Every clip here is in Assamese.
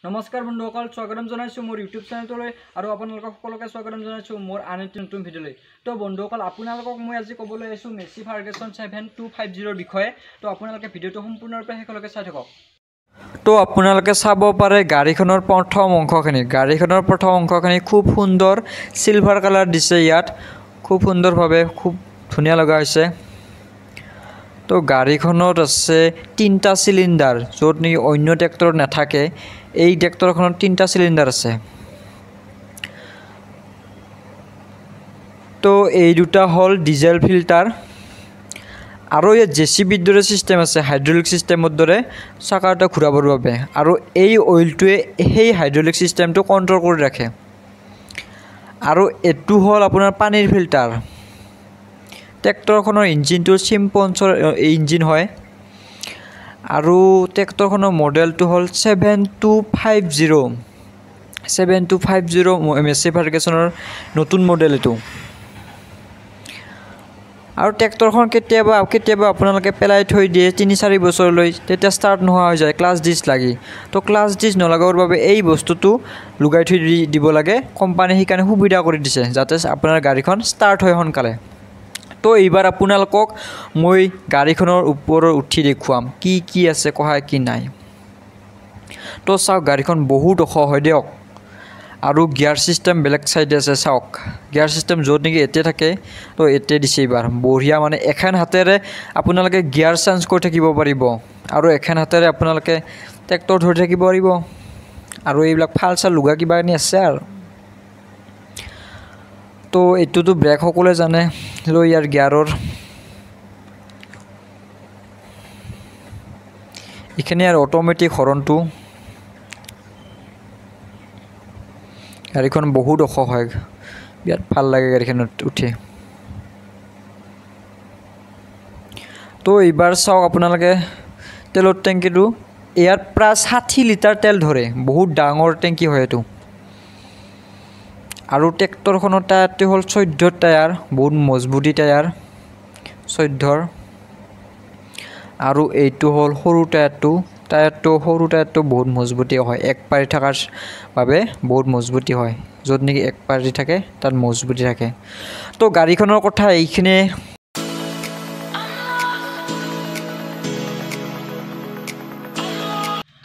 নমস্কাৰ বন্ধুসকল, স্বাগতম জনাইছো মোৰ ইউটিউব চেনেললৈ আৰু আপোনালোকক সকলোকে স্বাগতম জনাইছো মোৰ আন এটা নতুন ভিডিঅ'লৈ। তো বন্ধুসকল, আপোনালোকক মই আজি ক'বলৈ আহিছোঁ মেছি ফাৰ্গুছন 7250 বিষয়ে। তো আপোনালোকে ভিডিঅ'টো সম্পূৰ্ণৰূপে শেষলৈকে চাই থাকক। তো আপোনালোকে চাব পাৰে গাড়ীখনৰ প্ৰথম অংশখিনি খুব সুন্দৰ সিলভাৰ কালাৰ দিছে। ইয়াত খুব সুন্দৰভাৱে খুব ধুনীয়া লগা হৈছে। তো গাড়ীখনত আছে 3টা সিলিন্ডাৰ, য'ত নেকি অন্য ট্ৰেক্টৰত নাথাকে। এই ট্ৰেক্টৰখনত 3টা সিলিন্ডাৰ আছে। তো এই দুটা হ'ল ডিজেল ফিল্টাৰ আৰু ইয়াত জেচিবিৰ দৰে চিষ্টেম আছে, হাইড্ৰলিক চিষ্টেমৰ দৰে চাকাটা ঘূৰাবৰ বাবে। আৰু এই অইলটোৱে সেই হাইড্ৰলিক চিষ্টেমটো কণ্ট্ৰল কৰি ৰাখে। আৰু এইটো হ'ল আপোনাৰ পানীৰ ফিল্টাৰ। ট্ৰেক্টৰখনৰ ইঞ্জিনটো চিম্পনছৰ ইঞ্জিন হয়। আৰু ট্ৰেক্টৰখনৰ মডেলটো হ'ল 7250 মেছি ফাৰ্গুছনৰ নতুন মডেল এইটো। আৰু ট্ৰেক্টৰখন কেতিয়াবা আপোনালোকে পেলাই থৈ দিয়ে 3-4 বছৰলৈ, তেতিয়া ষ্টাৰ্ট নোহোৱা হৈ যায় ক্লাছ ডিছ লাগি। তো ক্লাছ ডিছ নলগাবৰ বাবে এই বস্তুটো লগাই থৈ দিব লাগে। কোম্পানীয়ে সেইকাৰণে সুবিধা কৰি দিছে যাতে আপোনাৰ গাড়ীখন ষ্টাৰ্ট হয় সোনকালে। তো এইবাৰ আপোনালোকক মই গাড়ীখনৰ ওপৰত উঠি দেখুৱাম কি আছে কহাই কি নাই। তো চাওক, গাড়ীখন বহুত ওখ হয় দিয়ক। আৰু গিয়াৰ চিষ্টেম বেলেগ চাইডে আছে। চাওক, গিয়াৰ চিষ্টেম য'ত নেকি এতে থাকে, তো এতে দিছে এইবাৰ। বঢ়িয়া, মানে এখন হাতেৰে আপোনালোকে গিয়াৰ চেঞ্জ কৰি থাকিব পাৰিব আৰু এখন হাতেৰে আপোনালোকে ট্ৰেক্টৰ ধৰি থাকিব পাৰিব। আৰু এইবিলাক ফালচাল লুগা কিবা কিনি আছে আৰু। তো এইটোতো ব্ৰেক সকলোৱে জানে, লৈ ইয়াৰ গিয়াৰৰ এইখিনি আৰু অট'মেটিক হৰণটো। গাড়ীখন বহুত ওখ হয়, বিৰাট ভাল লাগে গাড়ীখনত উঠি। তো এইবাৰ চাওক আপোনালোকে তেলৰ টেংকিটো, ইয়াত প্ৰায় 60 লিটাৰ তেল ধৰে। বহুত ডাঙৰ টেংকি হয় এইটো। আৰু ট্ৰেক্টৰখনৰ টায়াৰটো হ'ল 14 টায়াৰ, বহুত মজবুতি টায়াৰ 14। আৰু এইটো হ'ল সৰু টায়াৰটো সৰু টায়াৰটো বহুত মজবুতি হয়, এক পাৰি থকাৰ বাবে বহুত মজবুতি হয়। য'ত নেকি এক পাৰি থাকে তাত মজবুতি থাকে। তো গাড়ীখনৰ কথা এইখিনিয়ে।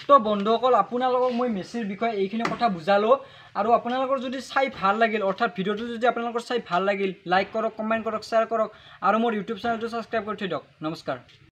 তো বন্ধুসকল, আপোনালোকক মই মেছিৰ বিষয়ে এইখিনি কথা বুজালোঁ। আৰু আপোনালোকৰ যদি চাই ভাল লাগিল, অৰ্থাৎ ভিডিঅ'টো যদি আপোনালোকৰ চাই ভাল লাগিল, লাইক কৰক, কমেণ্ট কৰক, শ্বেয়াৰ কৰক আৰু মোৰ ইউটিউব চেনেলটো ছাবস্ক্ৰাইব কৰি থৈ দিয়ক। নমস্কাৰ।